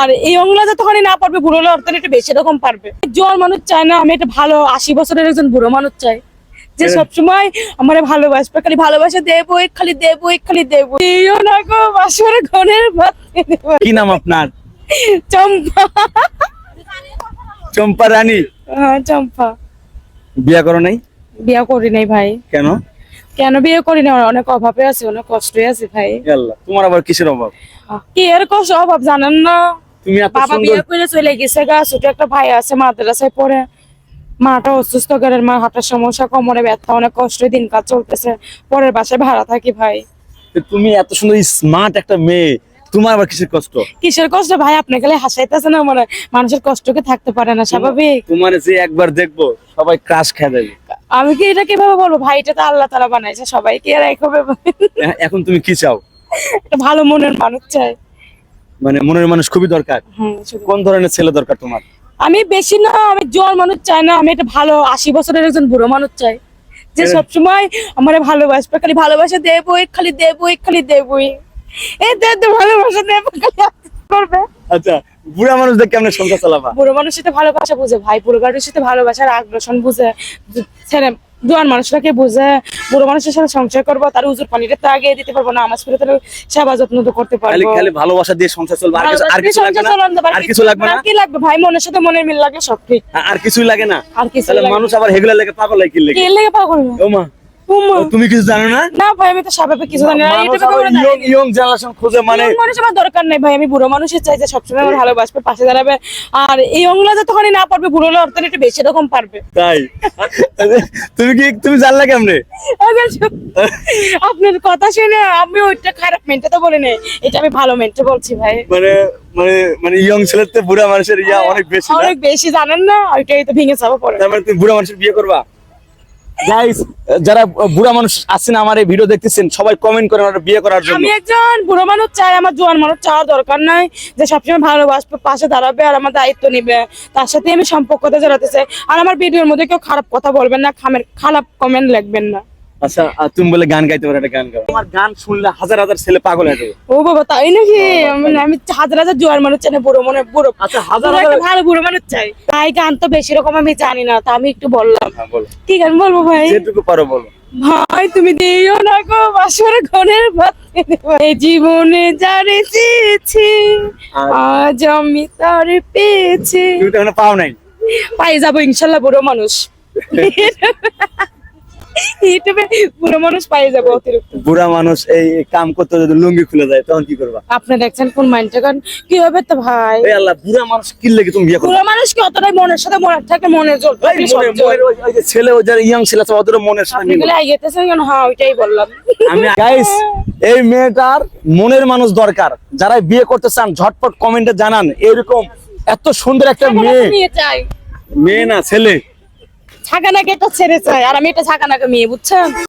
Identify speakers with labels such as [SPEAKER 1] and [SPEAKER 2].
[SPEAKER 1] আর এই অঙ্গলা যতক্ষণই না পারবে বুড়ো হলে অর্থনীতি একটু বেশি রকম পারবে। জোয়ান মানুষ চায় না, আমি একটা ভালো 80 বছরের একজন বুড়ো মানুষ চাই যে সবসময় আমার ভালোবাসবে, খালি ভালোবাসা দেবো, খালি দেবো, খালি দেবো। দিও না গো বাসর ঘনের ভাত।
[SPEAKER 2] কি নাম আপনার?
[SPEAKER 1] চম্পা।
[SPEAKER 2] চম্পা রানী।
[SPEAKER 1] হ্যাঁ চম্পা।
[SPEAKER 2] বিয়ে করো নাই?
[SPEAKER 1] বিয়ে করি নাই ভাই।
[SPEAKER 2] কেন?
[SPEAKER 1] কেন বিয়ে করি না? অনেক অভাবে আছে, অনেক কষ্টে আছে ভাই।
[SPEAKER 2] আল্লাহ, তোমার আবার কিসের অভাব?
[SPEAKER 1] কি এর কষ্ট অভাব জানেন না?
[SPEAKER 2] তুমি এত
[SPEAKER 1] বাবা
[SPEAKER 2] সুন্দর।
[SPEAKER 1] বিয়ে করে চলে গেছে গা, ছোট একটা ভাই আছে মাদ্রাসায় পড়ে, মাটা অসুস্থ, ঘরের মা হাঁটার সমস্যা, কোমরে ব্যথা, অনেক কষ্টে দিনকাল চলতেছে, পরের বাসায় ভাড়া থাকি ভাই।
[SPEAKER 2] তুমি এত সুন্দর স্মার্ট একটা মেয়ে, তোমার আবার কিসের কষ্ট?
[SPEAKER 1] কিসের কষ্ট ভাই? আপনি গেলে হাসাইতেছে না, মানে মানুষের কষ্টকে থাকতে পারে না স্বাভাবিক?
[SPEAKER 2] তোমার যে একবার দেখবো সবাই ক্রাশ খেয়ে দেবে।
[SPEAKER 1] আমি কি এটা কিভাবে বলবো ভাই? এটা তো আল্লাহ তাআলা বানাইছে, সবাইকে আর একভাবে
[SPEAKER 2] এখন তুমি কি চাও?
[SPEAKER 1] একটা ভালো মনের মানুষ চাই।
[SPEAKER 2] মানে মনের মানুষ খুবই দরকার।
[SPEAKER 1] শুধু
[SPEAKER 2] কোন ধরনের ছেলে দরকার তোমার?
[SPEAKER 1] আমি বেশি না, আমি জোয়ান মানুষ চাই না, আমি একটা ভালো 80 বছরের একজন বুড়ো মানুষ চাই যে সবসময় আমার ভালোবাসবে, খালি ভালোবাসা দেবো, খালি দেবো, খালি দেবই, এই দে ভালোবাসা দেবো করবে।
[SPEAKER 2] আচ্ছা, বুড়া মানুষদের কেমনে সংসার চালাবা?
[SPEAKER 1] বুড়ো মানুষের সাথে ভালোবাসা বুঝে ভাই, বুড়ো মানুষের সাথে ভালোবাসার আগ্রাসন বুঝে, ছেলে জোয়ান মানুষটাকে বুঝে। বুড়ো মানুষের সাথে সংসার করবো, তার উজুর পানিটা তো আগে দিতে পারবো না, আমার তার সেবা যত্ন তো করতে
[SPEAKER 2] খালি
[SPEAKER 1] পারবো।
[SPEAKER 2] খালি ভালোবাসা দিয়ে সংসার চলবে, আর কিছু লাগবে না? আর কিছু লাগবে না?
[SPEAKER 1] আর কি লাগবে ভাই? মনের সাথে মনের মিল লাগলে সব ঠিক।
[SPEAKER 2] আর কিছুই লাগে না?
[SPEAKER 1] আর কিছু
[SPEAKER 2] তাহলে
[SPEAKER 1] লাগে না।
[SPEAKER 2] মানুষ আবার হেগুলা লেগে পাগল হয় কি লেগে?
[SPEAKER 1] কি লেগে পাগল না?
[SPEAKER 2] ও মা,
[SPEAKER 1] উমা।
[SPEAKER 2] তুমি কিছু জানো না?
[SPEAKER 1] না ভাই, আমি তো স্বাভাবিক কিছু জানি না।
[SPEAKER 2] মানুষ আবার ইয়ং জেনারেশন খোঁজে, মানে
[SPEAKER 1] মানুষ আমার দরকার নেই ভাই, আমি বুড়ো মানুষের চাই যে সবসময় আমার ভালোবাসবে, পাশে দাঁড়াবে। আর এই অঙ্গলা যতক্ষণই না পারবে বুড়ো হলে অর্থনীতি একটু বেশি রকম পারবে।
[SPEAKER 2] তাই? তুমি জানলা কেমনে?
[SPEAKER 1] আপনার কথা শুনে আমি ওইটা খারাপ মেনটা তো বলি নাই, এটা আমি ভালো মেনটা বলছি ভাই।
[SPEAKER 2] মানে মানে মানে ইয়ং ছেলের তো বুড়া মানুষের অনেক বেশি না?
[SPEAKER 1] অনেক বেশি জানেন না, ওইটাই তো ভেঙে যাবো পরে।
[SPEAKER 2] তার মানে তুমি বুড়া মানুষের বিয়ে করবা? গাইস, যারা বুড়া মানুষ আছেন আমার এই ভিডিও দেখতেছেন, সবাই কমেন্ট করেন ওরা বিয়ে করার জন্য।
[SPEAKER 1] আমি একজন বুড়ো মানুষ চাই, আমার জোয়ান মানুষ চাওয়ার দরকার নাই, যে সবসময় ভালোবাসবে, পাশে দাঁড়াবে আর আমার দায়িত্ব নিবে, তার সাথে আমি সম্পর্কতে জড়াতে চাই। আর আমার ভিডিওর মধ্যে কেউ খারাপ কথা বলবেন না, খারাপ কমেন্ট লিখবেন না।
[SPEAKER 2] আচ্ছা, আর তুমি বলে গান গাইতে পারো, একটা গান গাও। তোমার গান শুনলে হাজার হাজার ছেলে পাগল হয়ে যাবে।
[SPEAKER 1] ও বাবা, তাই নাকি? আমি হাজার হাজার জোয়ান মানুষ চাই না, বুড়ো মনে বুড়ো।
[SPEAKER 2] আচ্ছা, হাজার
[SPEAKER 1] একটা
[SPEAKER 2] হাজার।
[SPEAKER 1] ভালো বুড়ো মানুষ চাই। তাই গান তো বেশি রকম আমি জানি না, তা আমি একটু বললাম।
[SPEAKER 2] হ্যাঁ, বলো।
[SPEAKER 1] ঠিক আছে বলবো ভাই।
[SPEAKER 2] যেটুকু পারো বলো।
[SPEAKER 1] ভাই তুমি দিও না গো বাসর ঘনের ভাত, এই জীবনে যারে চেয়েছি আজ আমি তারে পেয়েছি।
[SPEAKER 2] তুমি তো এখনো পাও নাই।
[SPEAKER 1] পাই যাবো ইনশাল্লাহ, বুড়ো মানুষ। ইউটিউবে বুড়ো মানুষ পাই যাবো অতিরিক্ত।
[SPEAKER 2] বুড়া মানুষ এই কাম করতে যদি লুঙ্গি খুলে যায় তখন কি করবা?
[SPEAKER 1] আপনি দেখছেন কোন মাইন্ডটা গান কি হবে তো ভাই?
[SPEAKER 2] এই আল্লাহ, বুড়া মানুষ কি লাগে তুমি বিয়ে করবে?
[SPEAKER 1] বুড়ো মানুষ কি অতটাই মনের সাথে মনে থাকে? মনে জোর
[SPEAKER 2] ওই যে ছেলে, ওই যারা ইয়ং ছেলে আছে ওদের মনের সাথে মিল।
[SPEAKER 1] আইতেছেন কেন? হ্যাঁ ওইটাই বললাম
[SPEAKER 2] আমি গাইস, এই মেয়েটার মনের মানুষ দরকার। যারা বিয়ে করতে চান ঝটপট কমেন্টে জানান। এরকম এত সুন্দর একটা
[SPEAKER 1] নিয়ে চাই,
[SPEAKER 2] মেয়ে না ছেলে,
[SPEAKER 1] ছাকানাকে একটা ছেড়ে চাই, আর আমি এটা ছাকানাকে মেয়ে, বুঝছেন?